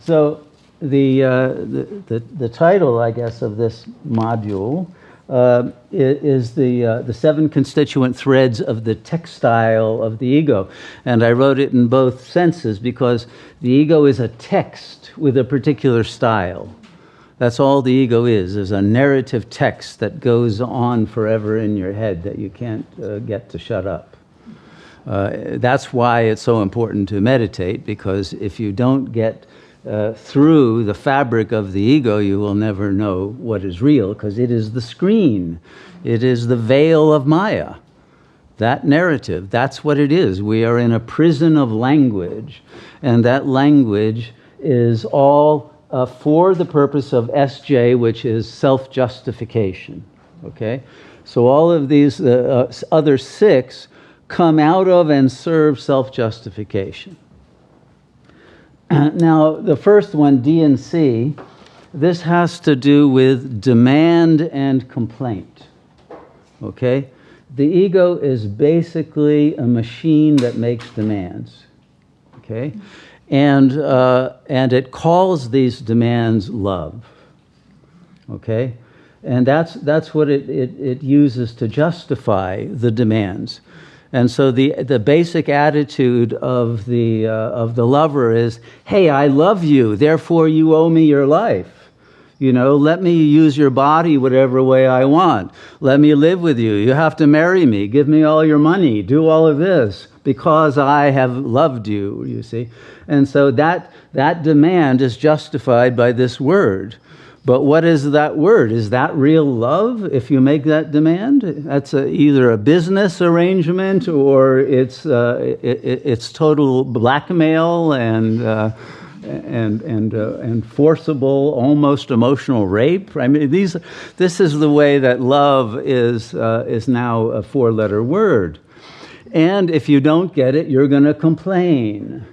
So the title, I guess, of this module is the seven constituent threads of the textile of the ego. And I wrote it in both senses because the ego is a text with a particular style. That's all the ego is a narrative text that goes on forever in your head that you can't get to shut up. That's why it's so important to meditate, because if you don't get through the fabric of the ego, you will never know what is real, because it is the screen. It is the veil of Maya. That narrative, that's what it is. We are in a prison of language, and that language is all for the purpose of SJ, which is self-justification. Okay? So all of these other six come out of and serve self-justification. Now, the first one, D and C, this has to do with demand and complaint. Okay? The ego is basically a machine that makes demands. Okay? And it calls these demands love. Okay? And that's what it uses to justify the demands. And so the basic attitude of the lover is, hey, I love you, therefore you owe me your life. You know, let me use your body whatever way I want. Let me live with you. You have to marry me. Give me all your money. Do all of this because I have loved you, you see. And so that demand is justified by this word. But what is that word? Is that real love if you make that demand? That's either a business arrangement or it's total blackmail and forcible, almost emotional rape. I mean, this is the way that love is now a four-letter word. And if you don't get it, you're going to complain.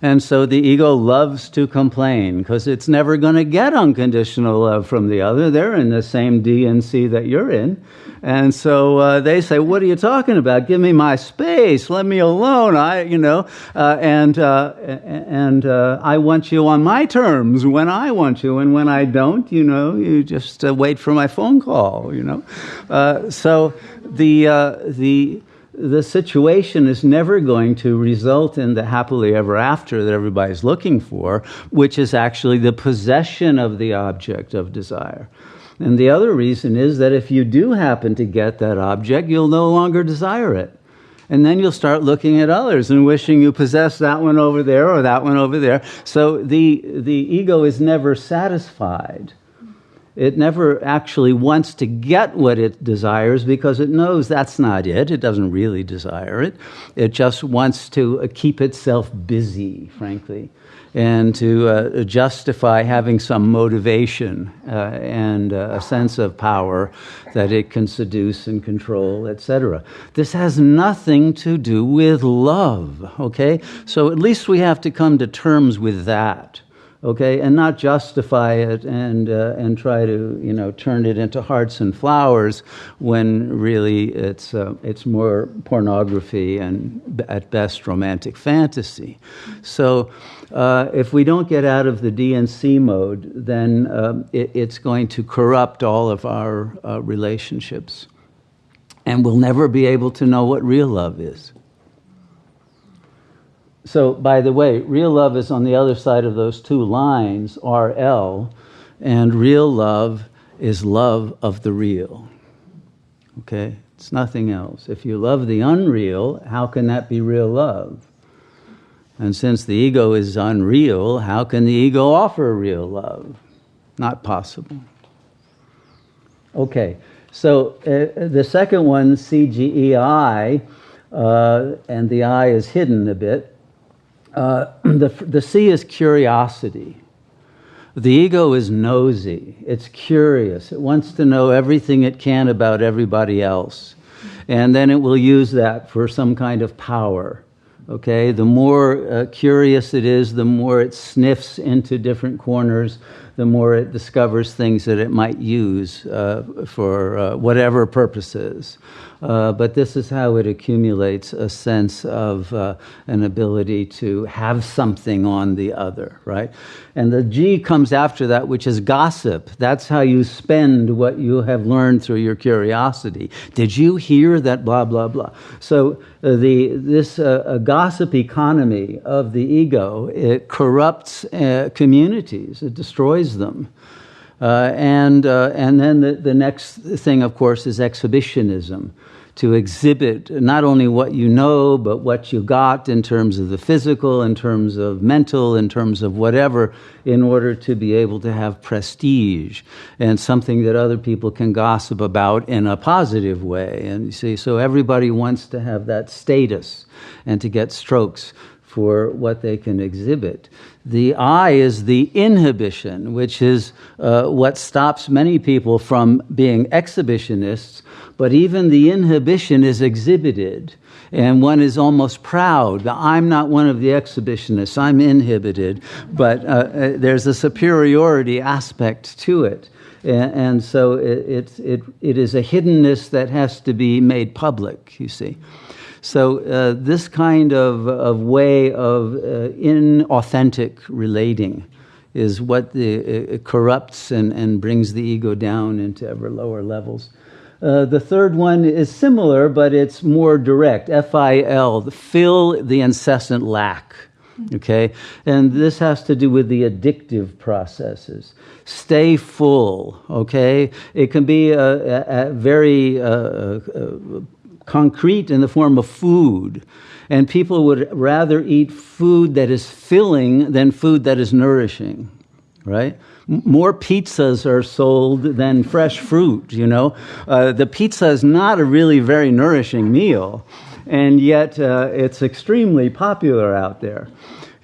And so the ego loves to complain because it's never going to get unconditional love from the other. They're in the same D and C that you're in. And so they say, what are you talking about? Give me my space. Let me alone. I want you on my terms when I want you. And when I don't, you just wait for my phone call, So the situation is never going to result in the happily ever after that everybody's looking for, which is actually the possession of the object of desire. And the other reason is that if you do happen to get that object, you'll no longer desire it. And then you'll start looking at others and wishing you possessed that one over there or that one over there. So the ego is never satisfied. It never actually wants to get what it desires because it knows that's not it. It doesn't really desire it. It just wants to keep itself busy, frankly, and to justify having some motivation and a sense of power that it can seduce and control, etc. This has nothing to do with love, okay? So at least we have to come to terms with that. Okay, and not justify it and try to turn it into hearts and flowers when really it's more pornography and at best romantic fantasy. So if we don't get out of the D and C mode, then it's going to corrupt all of our relationships, and we'll never be able to know what real love is. So, by the way, real love is on the other side of those two lines, RL, and real love is love of the real. Okay? It's nothing else. If you love the unreal, how can that be real love? And since the ego is unreal, how can the ego offer real love? Not possible. Okay, so the second one, CGEI, and the I is hidden a bit. The C is curiosity. The ego is nosy. It's curious. It wants to know everything it can about everybody else. And then it will use that for some kind of power. Okay? The more curious it is, the more it sniffs into different corners, the more it discovers things that it might use for whatever purposes. but this is how it accumulates a sense of an ability to have something on the other, right? And the G comes after that, which is gossip. That's how you spend what you have learned through your curiosity. Did you hear that blah, blah, blah? So this gossip economy of the ego, it corrupts communities. It destroys them. And then the next thing, of course, is exhibitionism. To exhibit not only what you know, but what you got in terms of the physical, in terms of mental, in terms of whatever, in order to be able to have prestige and something that other people can gossip about in a positive way. And you see, so everybody wants to have that status and to get strokes for what they can exhibit. The I is the inhibition, which is what stops many people from being exhibitionists, but even the inhibition is exhibited, and one is almost proud. I'm not one of the exhibitionists, I'm inhibited, but there's a superiority aspect to it. And so it is a hiddenness that has to be made public, you see. So this kind of way of inauthentic relating is what it corrupts and brings the ego down into ever lower levels. The third one is similar, but it's more direct. FIL, fill the incessant lack. Okay? And this has to do with the addictive processes. Stay full, okay? It can be a very concrete in the form of food. And people would rather eat food that is filling than food that is nourishing, right? More pizzas are sold than fresh fruit, you know. The pizza is not a really very nourishing meal, and yet it's extremely popular out there.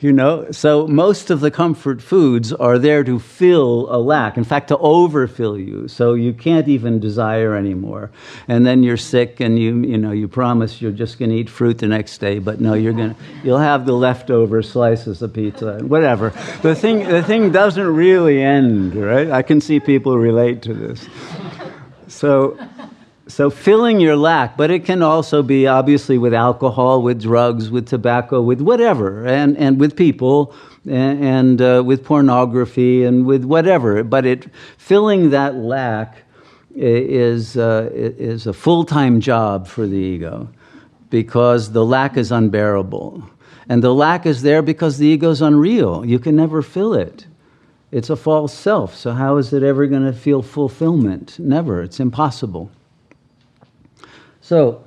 You know, so most of the comfort foods are there to fill a lack, in fact, to overfill you, so you can't even desire anymore. And then you're sick, and you promise you're just going to eat fruit the next day, but no, you'll have the leftover slices of pizza, whatever. The thing doesn't really end, right? I can see people relate to this. So filling your lack, but it can also be obviously with alcohol, with drugs, with tobacco, with whatever, and with people, and with pornography, and with whatever. But filling that lack is a full-time job for the ego, because the lack is unbearable. And the lack is there because the ego is unreal. You can never fill it. It's a false self, so how is it ever going to feel fulfillment? Never. It's impossible. So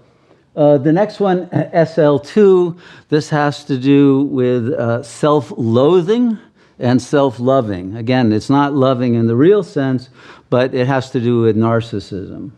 the next one, SL2, this has to do with self-loathing and self-loving. Again, it's not loving in the real sense, but it has to do with narcissism.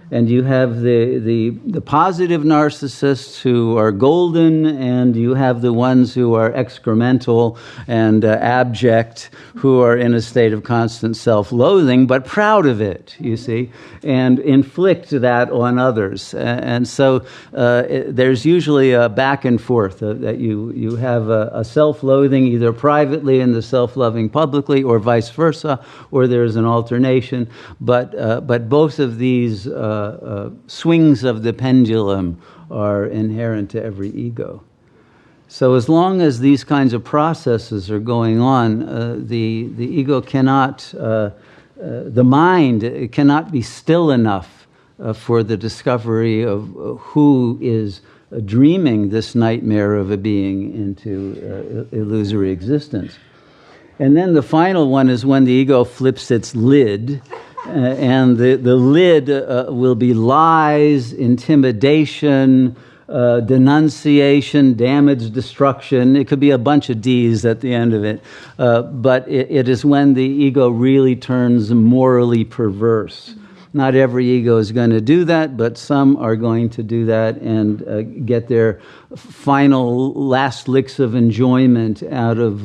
And you have the positive narcissists who are golden, and you have the ones who are excremental and abject, who are in a state of constant self-loathing, but proud of it, you see, and inflict that on others. And so there's usually a back and forth, that you have a self-loathing either privately and the self-loving publicly, or vice versa, or there's an alternation. But both of these swings of the pendulum are inherent to every ego. So as long as these kinds of processes are going on, the ego cannot, the mind cannot be still enough for the discovery of who is dreaming this nightmare of a being into illusory existence. And then the final one is when the ego flips its lid. And the lid will be lies, intimidation, denunciation, damage, destruction. It could be a bunch of D's at the end of it. But it is when the ego really turns morally perverse. Not every ego is going to do that, but some are going to do that and get their final last licks of enjoyment out of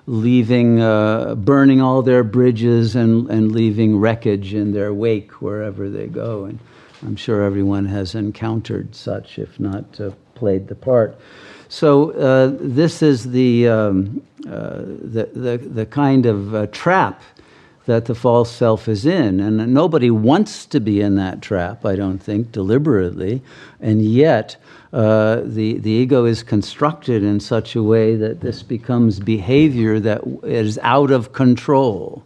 burning all their bridges and leaving wreckage in their wake wherever they go. And I'm sure everyone has encountered such, if not played the part. So this is the kind of trap that the false self is in. And nobody wants to be in that trap, I don't think, deliberately. And yet, the ego is constructed in such a way that this becomes behavior that is out of control,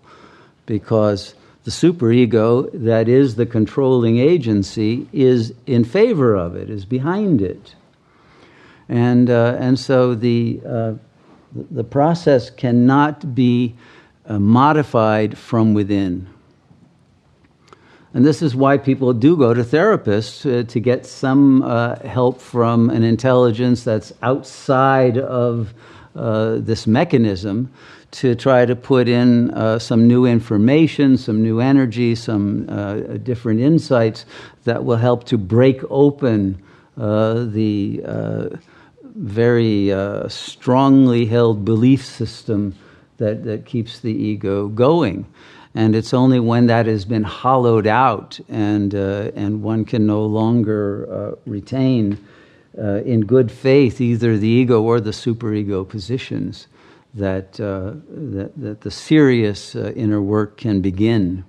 because the superego, that is the controlling agency, is in favor of it, is behind it. And so the process cannot be modified from within. And this is why people do go to therapists, to get some help from an intelligence that's outside of this mechanism, to try to put in some new information, some new energy, some different insights that will help to break open the very strongly held belief system that keeps the ego going. And it's only when that has been hollowed out and one can no longer retain in good faith either the ego or the superego positions that the serious inner work can begin,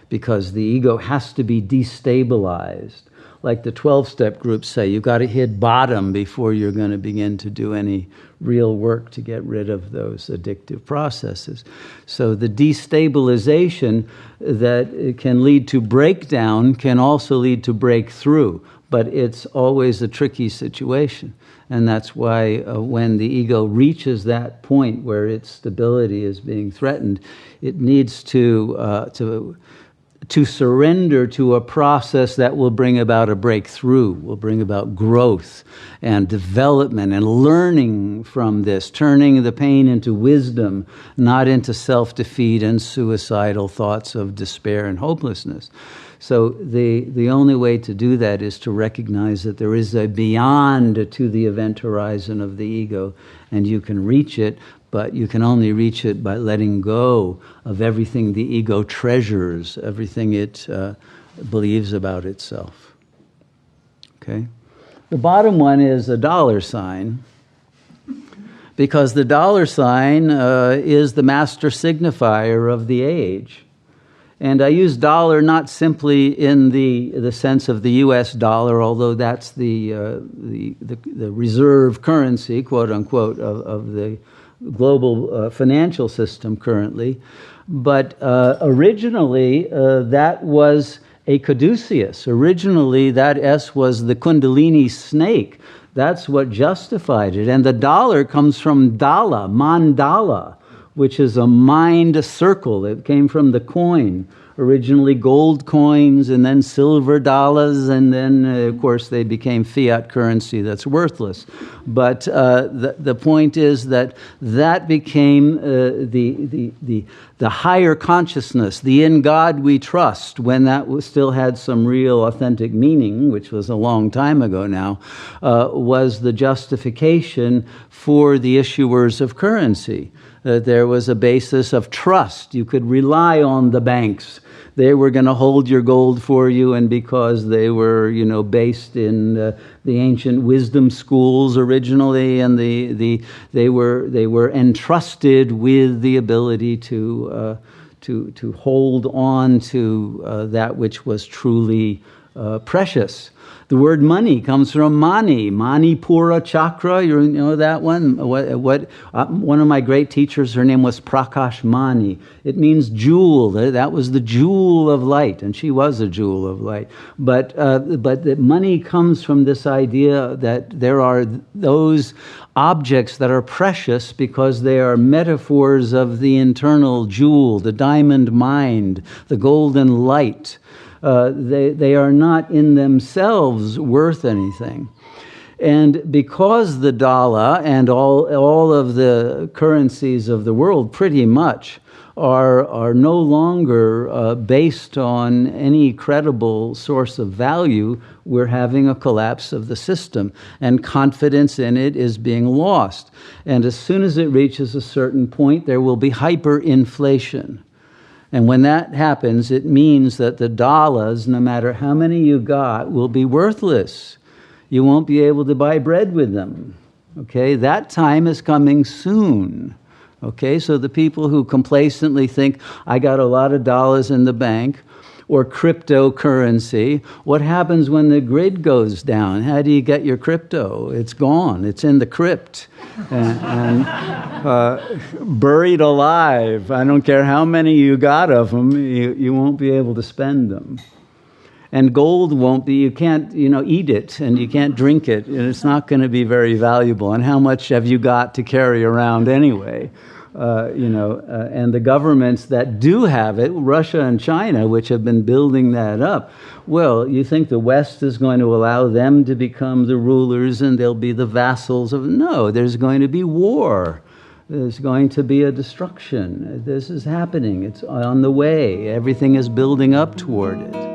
because the ego has to be destabilized. Like the 12-step groups say, you've got to hit bottom before you're going to begin to do any real work to get rid of those addictive processes. So the destabilization that can lead to breakdown can also lead to breakthrough, but it's always a tricky situation. And that's why when the ego reaches that point where its stability is being threatened, it needs to surrender to a process that will bring about a breakthrough, will bring about growth and development and learning from this, turning the pain into wisdom, not into self-defeat and suicidal thoughts of despair and hopelessness. So the only way to do that is to recognize that there is a beyond to the event horizon of the ego, and you can reach it, but you can only reach it by letting go of everything the ego treasures, everything it believes about itself. Okay? The bottom one is a dollar sign, because the dollar sign is the master signifier of the age. And I use dollar not simply in the sense of the U.S. dollar, although that's the reserve currency, quote unquote, of the global financial system currently. But originally, that was a caduceus. Originally, that S was the Kundalini snake. That's what justified it. And the dollar comes from dala, mandala, which is a mind circle. It came from the coin. Originally gold coins, and then silver dollars, and then, of course, they became fiat currency that's worthless. But the point is that became the higher consciousness, the in God we trust, when that still had some real authentic meaning, which was a long time ago now, was the justification for the issuers of currency. There was a basis of trust. You could rely on the banks. They were going to hold your gold for you, and because they were, based in the ancient wisdom schools originally, and they were entrusted with the ability to hold on to that which was truly precious. The word money comes from mani, Manipura chakra. You know that one? One of my great teachers, her name was Prakash Mani. It means jewel. That was the jewel of light, and she was a jewel of light. But the money comes from this idea that there are those objects that are precious because they are metaphors of the internal jewel, the diamond mind, the golden light. They are not in themselves worth anything. And because the dollar and all of the currencies of the world pretty much are no longer based on any credible source of value, we're having a collapse of the system, and confidence in it is being lost. And as soon as it reaches a certain point, there will be hyperinflation. And when that happens, it means that the dollars, no matter how many you got, will be worthless. You won't be able to buy bread with them. Okay, that time is coming soon. Okay, so the people who complacently think, I got a lot of dollars in the bank, or cryptocurrency, what happens when the grid goes down? How do you get your crypto? It's gone. It's in the crypt. And buried alive. I don't care how many you got of them, you won't be able to spend them. And gold won't be, you can't, eat it, and you can't drink it, and it's not going to be very valuable. And how much have you got to carry around anyway? And the governments that do have it, Russia and China, which have been building that up, well, you think the West is going to allow them to become the rulers and they'll be the vassals of... No, there's going to be war. There's going to be a destruction. This is happening. It's on the way. Everything is building up toward it.